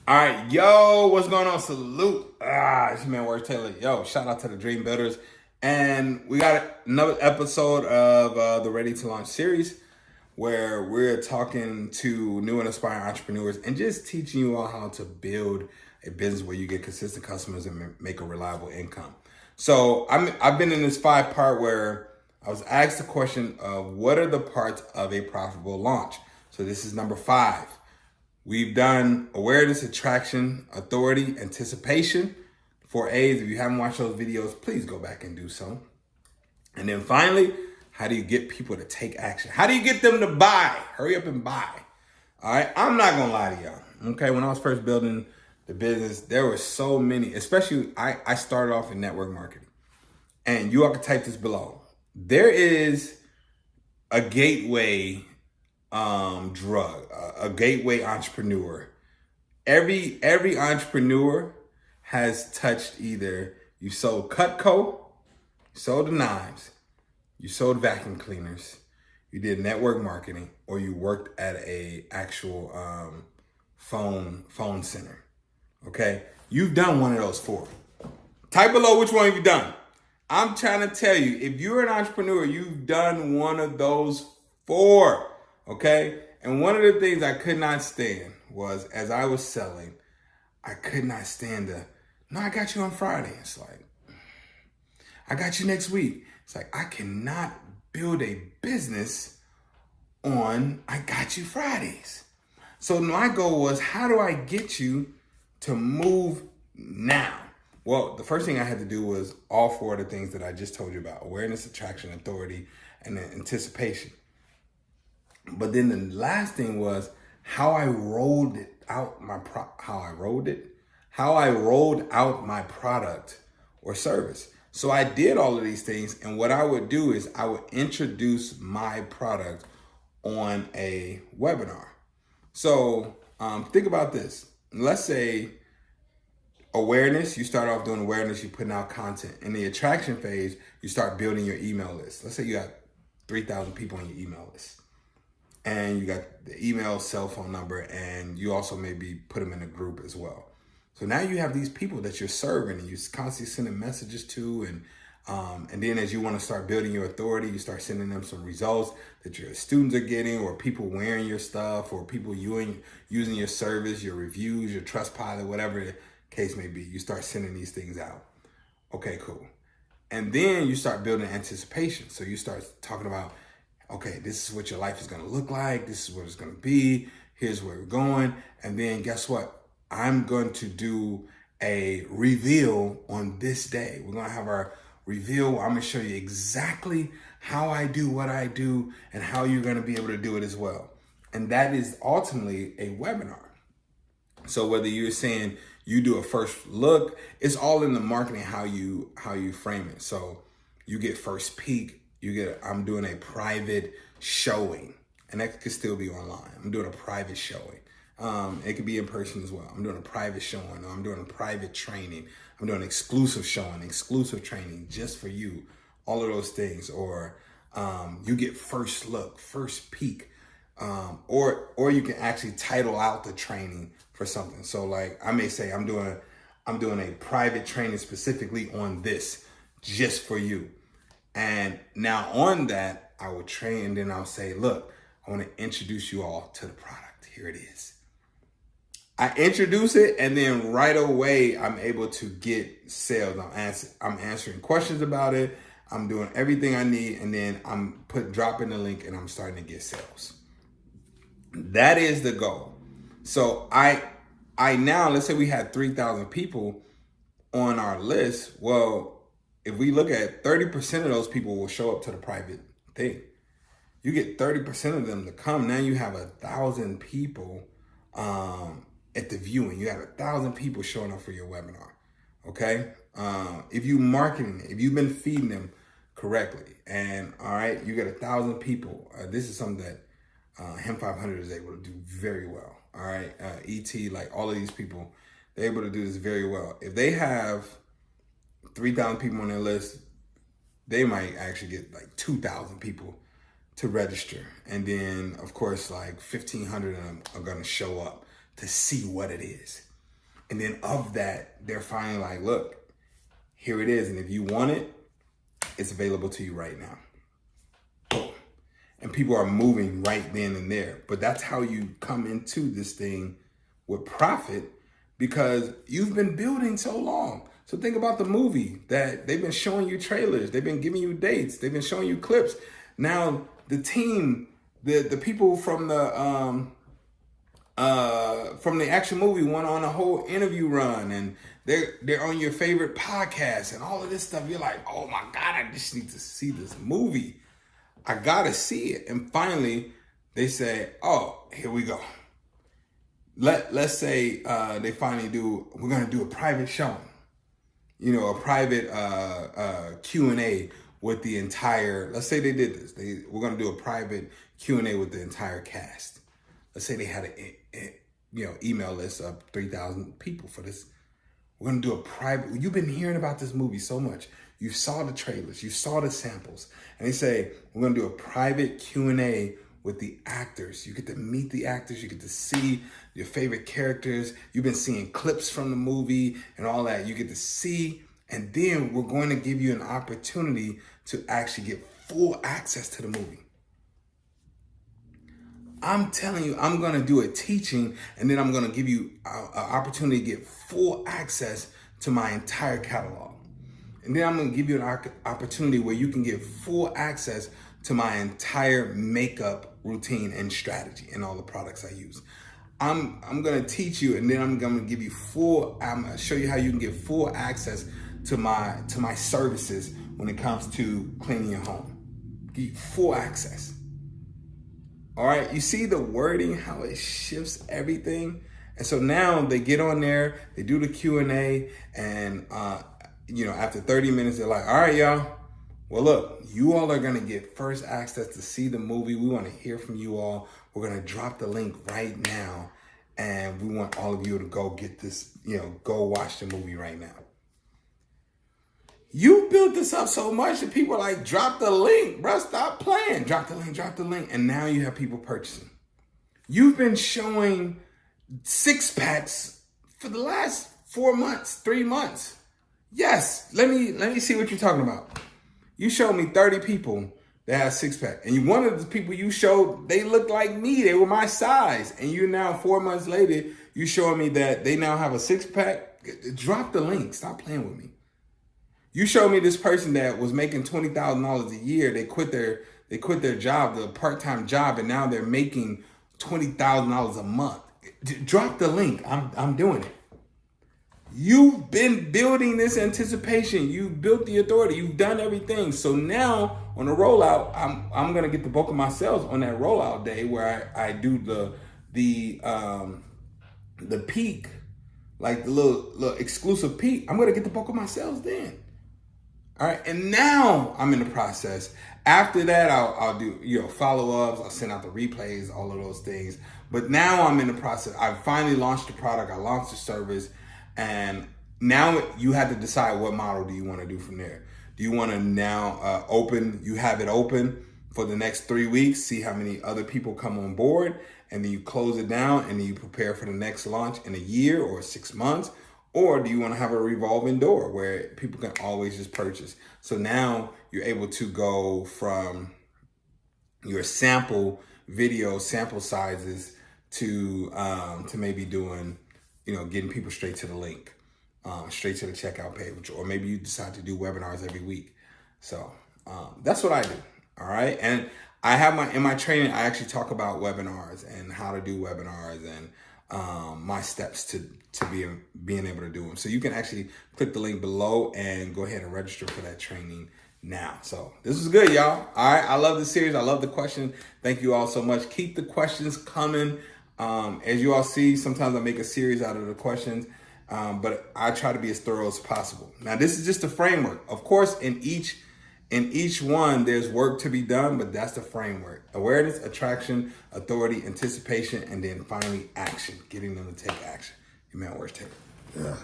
All right, yo, what's going on? Salute. It's your man, Word Taylor. Yo, shout out to the Dream Builders. And we got another episode of the Ready to Launch series where we're talking to new and aspiring entrepreneurs and just teaching you all how to build a business where you get consistent customers and make a reliable income. So I've been in this 5-part where I was asked the question of what are the parts of a profitable launch? So this is number 5. We've done awareness, attraction, authority, anticipation. 4A's. If you haven't watched those videos, please go back and do so. And then finally, how do you get people to take action? How do you get them to buy? Hurry up and buy. All right. I'm not going to lie to y'all. Okay. When I was first building the business, there were so many, especially I started off in network marketing. And you all can type this below. There is a gateway drug, a gateway entrepreneur. Every entrepreneur has touched either you sold Cutco, you sold the knives, you sold vacuum cleaners, you did network marketing, or you worked at a actual phone center. Okay, you've done one of those 4. Type below which one you've done. I'm trying to tell you, if you're an entrepreneur, you've done one of those 4. Okay. And one of the things I could not stand was as I was selling, I could not stand no, I got you on Friday. It's like, I got you next week. It's like, I cannot build a business on I got you Fridays. So my goal was, how do I get you to move now? Well, the first thing I had to do was all 4 of the things that I just told you about: awareness, attraction, authority, and then anticipation. But then the last thing was how I rolled out my product or service. So I did all of these things, and what I would do is I would introduce my product on a webinar. So think about this. Let's say awareness, you start off doing awareness, you're putting out content. In the attraction phase, you start building your email list. Let's say you got 3,000 people on your email list. And you got the email, cell phone number, and you also maybe put them in a group as well. So now you have these people that you're serving and you're constantly sending messages to. And then as you want to start building your authority, you start sending them some results that your students are getting, or people wearing your stuff, or people using your service, your reviews, your Trustpilot, whatever the case may be. You start sending these things out. Okay, cool. And then you start building anticipation. So you start talking about, okay, this is what your life is going to look like. This is what it's going to be. Here's where we're going. And then guess what? I'm going to do a reveal on this day. We're going to have our reveal. I'm going to show you exactly how I do what I do and how you're going to be able to do it as well. And that is ultimately a webinar. So whether you're saying you do a first look, it's all in the marketing, how you frame it. So you get first peek. I'm doing a private showing, and that could still be online. I'm doing a private showing. It could be in person as well. I'm doing a private showing, or I'm doing a private training. I'm doing exclusive showing, exclusive training just for you. All of those things. Or you get first look, first peek. Or you can actually title out the training for something. So like I may say I'm doing a private training specifically on this just for you. And now on that, I will train, and then I'll say, look, I want to introduce you all to the product. Here it is. I introduce it, and then right away, I'm able to get sales. I'm answering questions about it. I'm doing everything I need, and then I'm dropping the link, and I'm starting to get sales. That is the goal. So I now, let's say we had 3,000 people on our list. Well, if we look at 30% of those people will show up to the private thing. You get 30% of them to come. Now you have 1,000 people at the viewing. You have 1,000 people showing up for your webinar. Okay. If you marketing it, if you've been feeding them correctly, and all right, you get 1,000 people. This is something that Him 500 is able to do very well. All right. ET, like all of these people, they're able to do this very well. If they have 3,000 people on their list, they might actually get like 2,000 people to register. And then, of course, like 1,500 of them are going to show up to see what it is. And then of that, they're finally like, look, here it is. And if you want it, it's available to you right now. Boom. And people are moving right then and there. But that's how you come into this thing with profit, because you've been building so long. So think about the movie that they've been showing you trailers. They've been giving you dates. They've been showing you clips. Now the team, the people from the action movie went on a whole interview run, and they're on your favorite podcast and all of this stuff. You're like, oh my God, I just need to see this movie. I gotta see it. And finally they say, oh, here we go. Let's say they finally we're gonna do a private showing. A private Q&A with the entire, let's say they did this. We're gonna do a private Q&A with the entire cast. Let's say they had a email list of 3,000 people for this. We're gonna do a private, you've been hearing about this movie so much. You saw the trailers, you saw the samples. And they say, we're gonna do a private Q&A with the actors. You get to meet the actors, you get to see your favorite characters. You've been seeing clips from the movie and all that. You get to see, and then we're going to give you an opportunity to actually get full access to the movie. I'm telling you, I'm going to do a teaching, and then I'm going to give you an opportunity to get full access to my entire catalog. And then I'm going to give you an opportunity where you can get full access to my entire makeup routine and strategy and all the products I use. I'm going to teach you, and then I'm going to give you I'm going to show you how you can get full access to my services when it comes to cleaning your home. Give you full access. All right, you see the wording, how it shifts everything. And so now they get on there, they do the Q&A, and after 30 minutes, they're like, all right, y'all. Well, look, you all are going to get first access to see the movie. We want to hear from you all. We're going to drop the link right now, and we want all of you to go get this, go watch the movie right now. You built this up so much that people are like, drop the link, bro, stop playing. Drop the link. And now you have people purchasing. You've been showing 6-packs for the last 4 months, 3 months. Yes, let me see what you're talking about. You showed me 30 people that have 6-pack. And one of the people you showed, they looked like me. They were my size. And you now, 4 months later, you showing me that they now have a 6-pack. Drop the link. Stop playing with me. You showed me this person that was making $20,000 a year. They quit their job, the part-time job, and now they're making $20,000 a month. Drop the link. I'm doing it. You've been building this anticipation. You've built the authority. You've done everything. So now on the rollout, I'm gonna get the bulk of my sales on that rollout day where I do the peak, like the little exclusive peak. I'm gonna get the bulk of my sales then. All right, and now I'm in the process. After that, I'll do follow-ups. I'll send out the replays, all of those things. But now I'm in the process. I finally launched the product. I launched the service. And now you have to decide what model do you want to do from there. Do you want to now have it open for the next 3 weeks, see how many other people come on board, and then you close it down and then you prepare for the next launch in a year or 6 months? Or do you want to have a revolving door where people can always just purchase? So now you're able to go from your sample sizes to maybe doing, getting people straight to the link, straight to the checkout page, or maybe you decide to do webinars every week. So that's what I do. All right. And I have in my training, I actually talk about webinars and how to do webinars and my steps to being able to do them. So you can actually click the link below and go ahead and register for that training now. So this is good, y'all. All right. I love the series. I love the question. Thank you all so much. Keep the questions coming. As you all see, sometimes I make a series out of the questions, but I try to be as thorough as possible. Now, this is just a framework. Of course, in each one, there's work to be done, but that's the framework. Awareness, attraction, authority, anticipation, and then finally action, getting them to take action. Your man, where's Taylor? Yeah.